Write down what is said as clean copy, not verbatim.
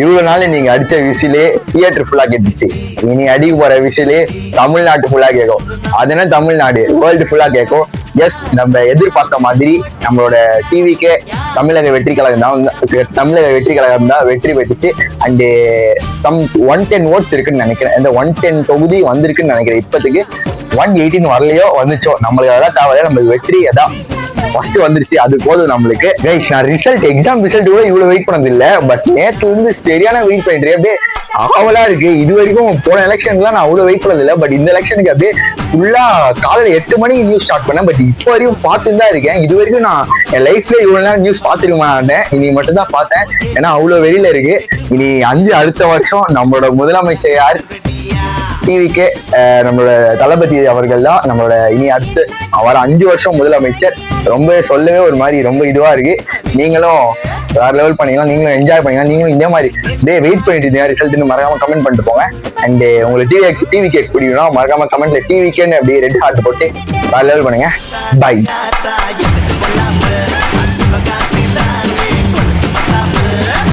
இவ்வளவு நாள் நீங்க அடிச்ச விசிலே தியேட்டர் ஃபுல்லா கேட்டுச்சு. இனி அடிக்க போற விசிலே தமிழ்நாட்டு ஃபுல்லா கேட்கும். அதுனா தமிழ்நாடு வேர்ல்டு ஃபுல்லா கேட்கும். எஸ், நம்ம எதிர்பார்த்த மாதிரி நம்மளோட டிவிக்கே தமிழக வெற்றி கழகம் தான் வெற்றி பெற்றுச்சு. அண்டு 110 votes இருக்குன்னு நினைக்கிறேன். இந்த 110 தொகுதி வந்திருக்குன்னு நினைக்கிறேன். இப்போதைக்கு 118 வரலையோ வந்துச்சோ, நம்மளுக்கு அதான் தேவையில்ல, நம்ம வெற்றி அதான் ஃபர்ஸ்ட் வந்துருச்சு, அது போதும் நம்மளுக்கு. நான் எக்ஸாம் ரிசல்ட் கூட இவ்வளவு வெயிட் பண்ணது இல்ல, பட் நேற்று இருந்து சரியான வெயிட் பண்ணிட்டு அப்படியே ஆவலா இருக்கு. இது வரைக்கும் போன எலெக்ஷன்லாம் நான் அவ்வளவு வெயிட் பண்ணது இல்லை, பட் இந்த எலெக்ஷனுக்கு அப்படியே ஃபுல்லா காலையில 8 மணிக்கு நியூஸ் ஸ்டார்ட் பண்ணேன். பட் இப்போ வரைக்கும் பார்த்துட்டு தான் இருக்கேன். இது வரைக்கும் நான் என் லைஃப்ல இவ்வளவு நேரம் நியூஸ் பார்த்துருக்க மாட்டேன். இனி மட்டும் தான் பார்த்தேன், ஏன்னா அவ்வளவு வெளியில இருக்கு. இனி அடுத்த வருஷம் நம்மளோட முதலமைச்சர் யார்? டிவிக்கே நம்மளோட தளபதி அவர்கள் தான் நம்மளோட இனி அடுத்து வர 5 வருஷம் முதலமைச்சர். ரொம்ப சொல்லவே ஒரு மாதிரி ரொம்ப இதுவா இருக்கு. நீங்களும் வேற லெவல் பண்ணீங்கன்னா, நீங்களும் என்ஜாய் பண்ணீங்கன்னா, நீங்களும் இந்த மாதிரி வெயிட் பண்ணிட்டு இருந்தீங்க ரிசல்ட்னு மறக்காம கமெண்ட் பண்ணிட்டு போங்க. அண்ட் உங்களுக்கு டிவிக்கே பிடிக்கும்னா மறக்காம கமெண்ட்ல டிவிக்கேன்னு அப்படியே ரெட் ஹார்ட் போட்டு வேற லெவல் பண்ணுங்க. பை.